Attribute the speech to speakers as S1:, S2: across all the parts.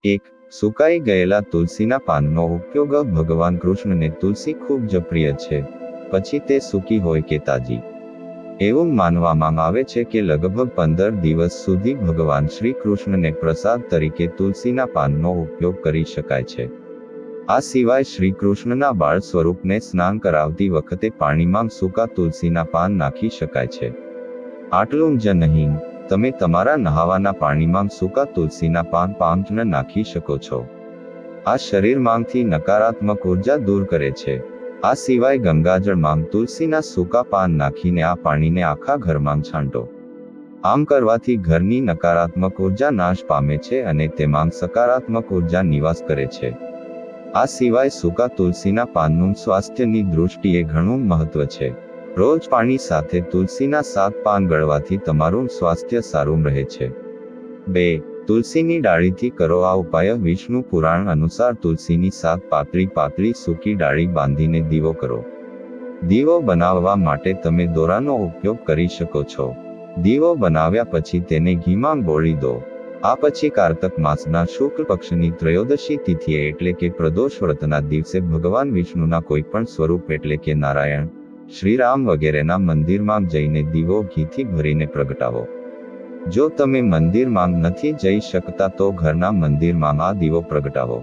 S1: એક, સુકાઈ ગયેલા તુલસીના પાનનો ઉપયોગ. ભગવાન કૃષ્ણને તુલસી ખૂબ જ પ્રિય છે, પછી તે સૂકી હોય કે તાજી. એવું માનવામાં આવે છે કે લગભગ 15 દિવસ સુધી ભગવાન શ્રી કૃષ્ણને પ્રસાદ તરીકે તુલસીના પાનનો ઉપયોગ કરી શકાય છે. આ સિવાય શ્રી કૃષ્ણના બાળ સ્વરૂપને સ્નાન કરાવતી વખતે પાણીમાં સૂકા તુલસીના પાન નાખી શકાય છે. આટલું જ નહીં, તમે તમારા નહાવાના પાણીમાં સૂકા તુલસીના પાન પણ નાખી શકો છો. આ શરીરમાંથી નકારાત્મક ઉર્જા દૂર કરે છે. આ સિવાય ગંગાજળમાં તુલસીના સૂકા પાન નાખીને આ પાણીને આખા ઘરમાં છાંટો. આમ કરવાથી ઘરની નકારાત્મક ઉર્જા નાશ પામે છે અને તેમાં સકારાત્મક ઉર્જા નિવાસ કરે છે. આ સિવાય સૂકા તુલસીના પાનનું સ્વાસ્થ્યની દૃષ્ટિએ ઘણું મહત્વ છે. રોજ પાણી સાથે તુલસીના 7 પાન ગળવાથી તમારું સ્વાસ્થ્ય સારું રહે છે. 2. તુલસીની ડાળીથી કરો આ ઉપાય. વિષ્ણુ પુરાણ અનુસાર તુલસીની 7 પાતળી સૂકી ડાળી બાંધીને દીવો કરો. દીવો બનાવવા માટે તમે દોરાનો ઉપયોગ કરી શકો છો. દીવો બનાવ્યા પછી તેને ઘીમાં બોળી દો. આ પછી કારતક માસના શુક્લ પક્ષની ત્રયોદશી તિથિએ એટલે કે પ્રદોષ વ્રતના દિવસે ભગવાન વિષ્ણુના કોઈ પણ સ્વરૂપ એટલે કે નારાયણ, શ્રીરામ વગેરેના મંદિરમાં જઈને દીવો ઘીથી ભરીને પ્રગટાવો. જો તમે મંદિરમાં નથી જઈ શકતા તો ઘરના મંદિરમાં આ દીવો પ્રગટાવો.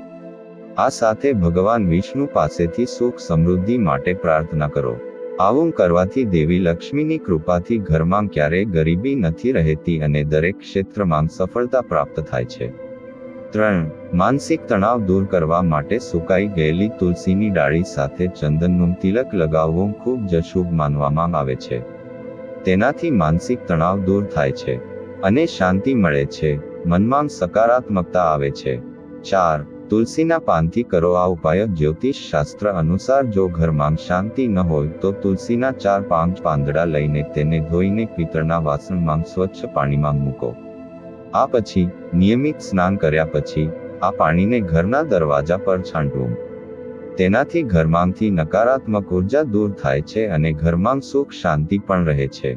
S1: આ સાથે ભગવાન વિષ્ણુ પાસેથી સુખ સમૃદ્ધિ માટે પ્રાર્થના કરો. આવું કરવાથી દેવી લક્ષ્મીની કૃપાથી ઘરમાં ક્યારેય ગરીબી નથી રહેતી અને દરેક ક્ષેત્રમાં સફળતા પ્રાપ્ત થાય છે. 3. માનસિક તણાવ દૂર કરવા માટે સુકાઈ ગયેલી તુલસીની ડાળી સાથે ચંદનનું તિલક લગાવવું ખૂબ જ શુભ માનવામાં આવે છે. તેનાથી માનસિક તણાવ દૂર થાય છે અને શાંતિ મળે છે. મનમાં સકારાત્મકતા આવે છે. 4. તુલસીના પાનથી કરો આ ઉપાય. જ્યોતિષ શાસ્ત્ર અનુસાર જો ઘરમાં શાંતિ ન હોય તો તુલસીના 4-5 પાંદડા લઈને તેને ધોઈને પિત્તળના વાસણમાં સ્વચ્છ પાણીમાં મૂકો. આ પછી નિયમિત સ્નાન કર્યા પછી આ પાણીને ઘરના દરવાજા પર છાંટવું. તેનાથી ઘરમાંથી નકારાત્મક ઉર્જા દૂર થાય છે અને ઘરમાં સુખ શાંતિ પણ રહે છે.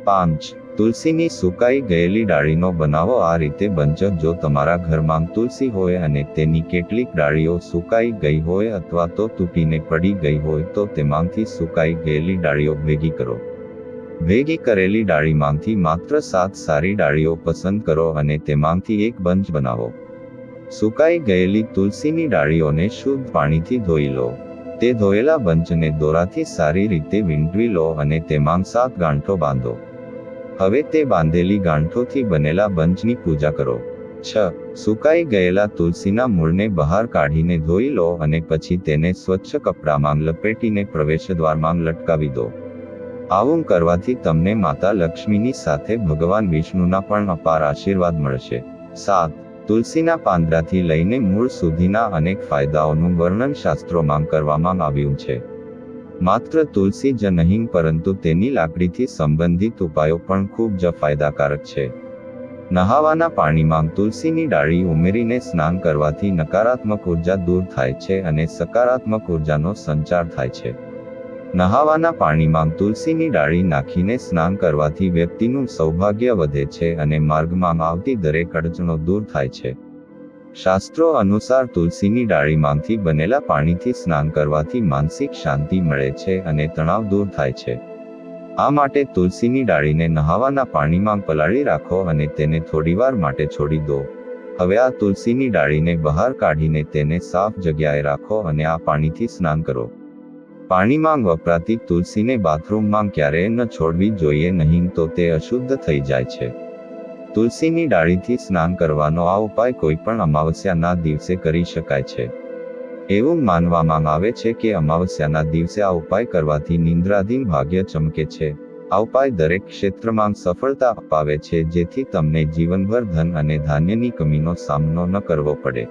S1: 5. તુલસીની સુકાઈ ગયેલી ડાળીનો બનાવો આ રીતે બનશે. જો તમારા ઘરમાં તુલસી હોય અને તેની કેટલીક ડાળીઓ સુકાઈ ગઈ હોય અથવા તો તૂટીને પડી ગઈ હોય તો તેમાંથી સુકાઈ ગયેલી ડાળીઓ ભેગી કરો. ભેગી કરેલી ડાળીમાંથી માત્ર 7 સારી ડાળીઓ પસંદ કરો અને તેમાંથી એક બંચ બનાવો. સુકાઈ ગયેલી તુલસીની ડાળીઓને શુદ્ધ પાણીથી ધોઈ લો. તે ધોયેલા બંચને દોરાથી સારી રીતે વીંટવી લો અને તેમાં 7 ગાંઠો બાંધો. હવે તે બાંધેલી ગાંઠોથી બનેલા બંચની પૂજા કરો. 6. સુકાઈ ગયેલા તુલસીના મૂળને બહાર કાઢીને ધોઈ લો અને પછી તેને સ્વચ્છ કપડામાં લપેટીને પ્રવેશદ્વારમાં લટકાવી દો. આવું કરવાથી તમને માતા લક્ષ્મીની સાથે ભગવાન વિષ્ણુના પણ અપાર આશીર્વાદ મળશે. 7. તુલસીના પાંદડાથી લઈને મૂળ સુધીના અનેક ફાયદાઓનું વર્ણન શાસ્ત્રોમાં કરવામાં આવ્યું છે. માત્ર તુલસી જ નહીં પરંતુ તેની લાકડીથી સંબંધિત ઉપાયો પણ ખૂબ જ ફાયદાકારક છે. નહાવાના પાણીમાં તુલસીની ડાળી ઉમેરીને સ્નાન કરવાથી નકારાત્મક ઉર્જા દૂર થાય છે અને સકારાત્મક ઉર્જાનો સંચાર થાય છે. નહાવાના પાણીમાં તુલસીની ડાળી નાખીને સ્નાન કરવાથી વ્યક્તિનું સૌભાગ્ય વધે છે અને માર્ગમાં આવતી દરેક અડચણો દૂર થાય છે. શાસ્ત્રો અનુસાર તુલસીની ડાળીમાંથી બનેલા પાણીથી સ્નાન કરવાથી માનસિક શાંતિ મળે છે અને તણાવ દૂર થાય છે. આ માટે તુલસીની ડાળીને નહાવાના પાણીમાં પલાળી રાખો અને તેને થોડીવાર માટે છોડી દો. હવે આ તુલસીની ડાળીને બહાર કાઢીને તેને સાફ જગ્યાએ રાખો અને આ પાણીથી સ્નાન કરો. પાણીમાં વપરાતી તુલસીને બાથરૂમમાં ક્યારેય ન છોડવી જોઈએ નહીં તો તે અશુદ્ધ થઈ જાય છે. તુલસીની ડાળીથી સ્નાન કરવાનો આ ઉપાય કોઈ પણ અમાવસ્યાના દિવસે કરી શકાય છે. એવું માનવામાં આવે છે કે અમાવસ્યાના દિવસે આ ઉપાય કરવાથી નિંદ્રાધીન ભાગ્ય ચમકે છે. આ ઉપાય દરેક ક્ષેત્રમાં સફળતા અપાવે છે જેથી તમને જીવનભર ધન અને ધાન્યની કમીનો સામનો ન કરવો પડે.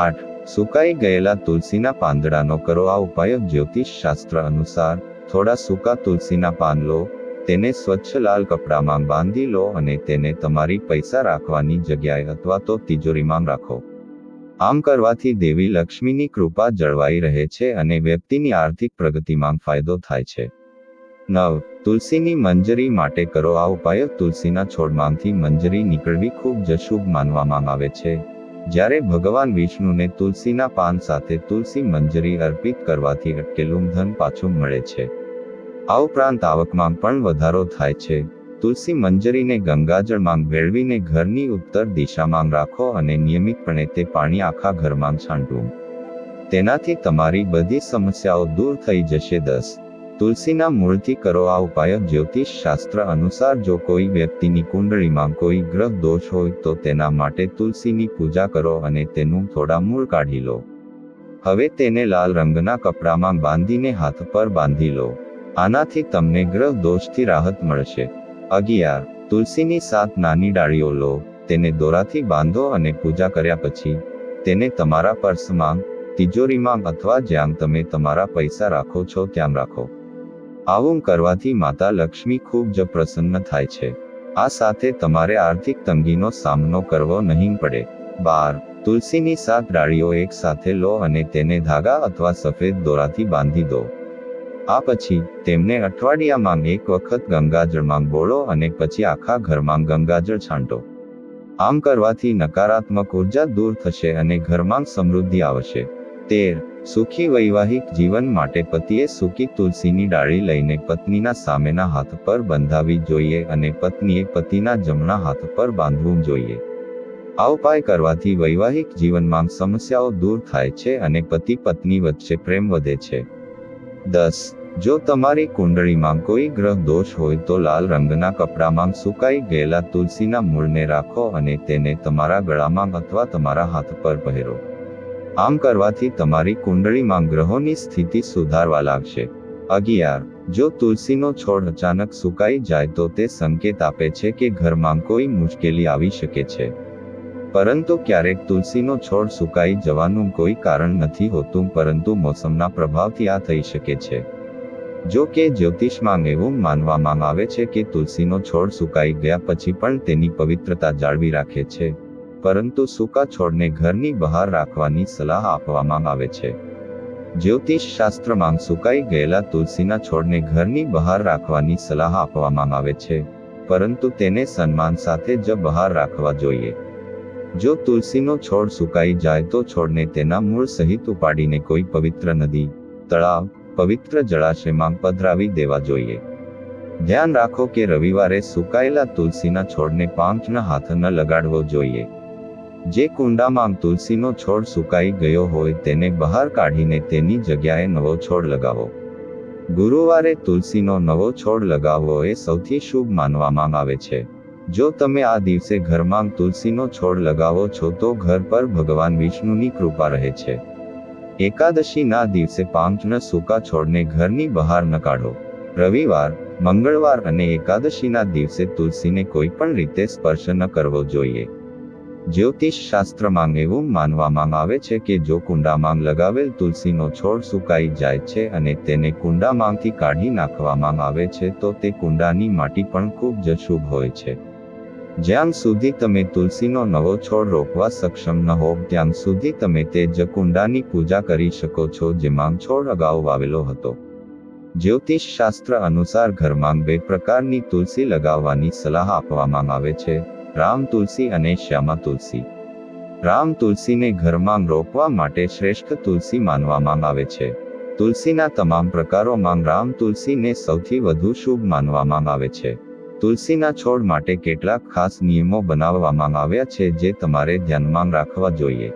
S1: 8. સુકાઈ ગયેલા તુલસીના પાંદડાનો કરો આ ઉપાય. જ્યોતિષ શાસ્ત્ર અનુસાર થોડા સૂકા તુલસીના પાન લો, તેને સ્વચ્છ લાલ કપડામાં બાંધી લો અને તેને તમારી પૈસા રાખવાની જગ્યાએ અથવા તો તિજોરીમાં રાખો. આમ કરવાથી દેવી લક્ષ્મીની કૃપા જળવાઈ રહે છે અને વ્યક્તિની આર્થિક પ્રગતિમાં ફાયદો થાય છે. 9. તુલસીની મંજરી માટે કરો આ ઉપાય. તુલસીના છોડમાંથી મંજરી નીકળવી ખૂબ જ શુભ માનવામાં આવે છે. જ્યારે ભગવાન વિષ્ણુને તુલસીના પાન સાથે તુલસી મંજરી અર્પિત કરવાથી અટકેલું ધન પાછું મળે છે. આ ઉપરાંત આવકમાં પણ વધારો થાય છે. તુલસી મંજરીને ગંગાજળમાં ભેળવીને ઘરની ઉત્તર દિશામાં રાખો અને નિયમિતપણે તે પાણી આખા ઘરમાં છાંટવું. તેનાથી તમારી બધી સમસ્યાઓ દૂર થઈ જશે. 10. તુલસીના મૂળથી કરો આ ઉપાય. જ્યોતિષ શાસ્ત્ર અનુસાર જો કોઈ વ્યક્તિની કુંડળીમાં કોઈ ગ્રહ દોષ હોય તો તેના માટે તુલસીની પૂજા કરો અને તેનું થોડા મૂળ કાઢી લો. હવે તેને લાલ રંગના કપડામાં બાંધીને હાથ પર બાંધી લો. આનાથી તમને ગ્રહ દોષથી રાહત મળશે. 11. તુલસીની 7 નાની ડાળીઓ લો, તેને દોરાથી બાંધો અને પૂજા કર્યા પછી તેને તમારા પર્સમાં, તિજોરીમાં અથવા જ્યાં તમે તમારા પૈસા રાખો છો ત્યાં રાખો. આવું કરવાથી માતા લક્ષ્મી ખૂબ જ પ્રસન્ન થાય છે. આ સાથે તમારે આર્થિક તંગીનો સામનો કરવો નહીં પડે. 12. તુલસીની 7 ડાળીઓ એક સાથે લો અને તેને ધાગા અથવા સફેદ દોરાથી બાંધી દો. આ પછી તેમને અઠવાડિયામાં એક વખત ગંગાજળમાં બોળો અને પછી આખા ઘરમાં ગંગાજળ છાંટો. આમ કરવાથી નકારાત્મક ઉર્જા દૂર થશે અને ઘરમાં સમૃદ્ધિ આવશે. 13. સુખી વૈવાહિક જીવન માટે પતિએ સૂકી તુલસીની ડાળી લઈને પત્નીના સામેના હાથ પર બંધાવી જોઈએ અને પત્નીએ પતિના જમણા હાથ પર બાંધવું જોઈએ. આ ઉપાય કરવાથી વૈવાહિક જીવનમાં સમસ્યાઓ દૂર થાય છે અને પતિ પત્ની વચ્ચે પ્રેમ વધે છે. 10. જો તમારી કુંડળીમાં કોઈ ગ્રહ દોષ હોય તો લાલ રંગના કપડામાં સુકાઈ ગયેલા તુલસીના મૂળને રાખો અને તેને તમારા ગળામાં અથવા તમારા હાથ પર પહેરો. આમ કરવાથી તમારી કુંડળીમાં ગ્રહોની સ્થિતિ સુધારવા લાગશે. 11. જો તુલસીનો છોડ અચાનક સુકાઈ જાય તો તે સંકેત આપે છે કે ઘરમાં કોઈ મુશ્કેલી આવી શકે છે. પરંતુ ક્યારેક તુલસીનો છોડ સુકાઈ જવાનું કોઈ કારણ નથી હોતું, પરંતુ મોસમના પ્રભાવથી આ થઈ શકે છે. જો કે જ્યોતિષમાં એવું માનવામાં આવે છે કે તુલસીનો છોડ સુકાઈ ગયા પછી પણ તેની પવિત્રતા જાળવી રાખે છે, પરંતુ સૂકા છોડને ઘરની બહાર રાખવાની સલાહ આપવામાં આવે છે. જ્યોતિષ શાસ્ત્રમાં સુકાઈ ગયેલા તુલસીના છોડને ઘરની બહાર રાખવાની સલાહ આપવામાં આવે છે, પરંતુ તેને સન્માન સાથે જ બહાર રાખવા જોઈએ. જો તુલસીનો છોડ સુકાઈ જાય તો છોડને તેના મૂળ સહિત ઉપાડીને કોઈ પવિત્ર નદી, તળાવ, પવિત્ર જળાશયમાં પધરાવી દેવા જોઈએ. ધ્યાન રાખો કે રવિવારે સુકાયેલા તુલસીના છોડને પાંચન હાથ ન લગાડવો જોઈએ. જે કુંડામાં તુલસીનો છોડ સુકાઈ ગયો હોય તેને બહાર કાઢીને તેની જગ્યાએ નવો છોડ લગાવો. ગુરુવારે તુલસીનો નવો છોડ લગાવવો એ સૌથી શુભ માનવામાં આવે છે. જો તમે આ દિવસે ઘરમાં તુલસીનો છોડ લગાવો છો તો ઘર પર ભગવાન વિષ્ણુની કૃપા રહે છે. એકાદશીના દિવસે પાંચન સૂકા છોડને ઘરની બહાર ન કાઢો. રવિવાર, મંગળવાર અને એકાદશીના દિવસે તુલસીને કોઈ પણ રીતે સ્પર્શ ન કરવો જોઈએ. જ્યોતિષ શાસ્ત્રમાં એવું માનવામાં આવે છે કે જો કુંડામાં લગાવેલ તુલસીનો છોડ સુકાઈ જાય છે અને તેને કુંડામાંથી કાઢી નાખવામાં આવે છે તો તે કુંડાની માટી પણ ખૂબ જ શુભ હોય છે. જ્યાં સુધી તમે તુલસીનો નવો છોડ રોપવા સક્ષમ ન હો ત્યાં સુધી તમે તે જ કુંડાની પૂજા કરી શકો છો જેમાં છોડ અગાઉ વાવેલો હતો. જ્યોતિષ શાસ્ત્ર અનુસાર ઘરમાં 2 પ્રકારની તુલસી લગાવવાની સલાહ આપવામાં આવે છે: રામ તુલસી અને શ્યામા તુલસી. રામ તુલસીને ઘરમાં રોપવા માટે શ્રેષ્ઠ તુલસી માનવામાં આવે છે. તુલસીના તમામ પ્રકારોમાં રામ તુલસીને સૌથી વધુ શુભ માનવામાં આવે છે. તુલસીના છોડ માટે કેટલાક ખાસ નિયમો બનાવવામાં આવ્યા છે જે તમારે ધ્યાનમાં રાખવા જોઈએ.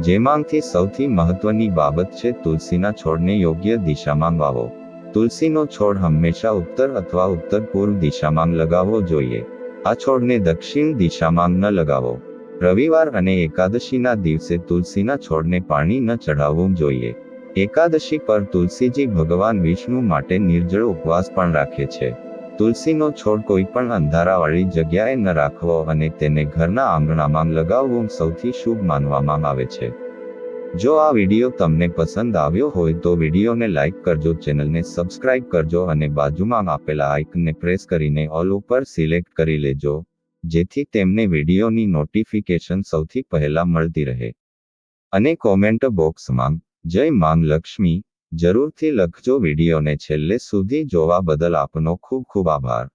S1: જેમાંથી સૌથી મહત્વની બાબત છે તુલસીના છોડને યોગ્ય દિશામાં વાવો. તુલસીનો છોડ હંમેશા ઉત્તર અથવા ઉત્તર પૂર્વ દિશામાં લગાવવો જોઈએ. આ છોડને દક્ષિણ દિશામાં ન લગાવો. રવિવાર અને એકાદશીના દિવસે તુલસીના છોડને પાણી ન ચઢાવવું જોઈએ. એકાદશી પર તુલસીજી ભગવાન વિષ્ણુ માટે નિર્જળ ઉપવાસ પણ રાખે છે. તુલસીનો છોડ કોઈ પણ અંધારાવાળી જગ્યાએ ન રાખવો અને તેને ઘરના આંગણામાં લગાવવું સૌથી શુભ માનવામાં આવે છે. જો આ વિડીયો તમને પસંદ આવ્યો હોય તો વિડીયોને લાઈક કરજો, ચેનલને સબસ્ક્રાઇબ કરજો અને બાજુમાં આપેલા આઇકનને પ્રેસ કરીને ઓલ ઉપર સિલેક્ટ કરી લેજો, જેથી તેમને વિડીયોની નોટિફિકેશન સૌથી પહેલા મળતી રહે. અને કોમેન્ટ બોક્સમાં જય માંગ લક્ષ્મી જરૂરથી લખજો. વિડીયોને છેલ્લે સુધી જોવા બદલ આપનો ખૂબ ખૂબ આભાર.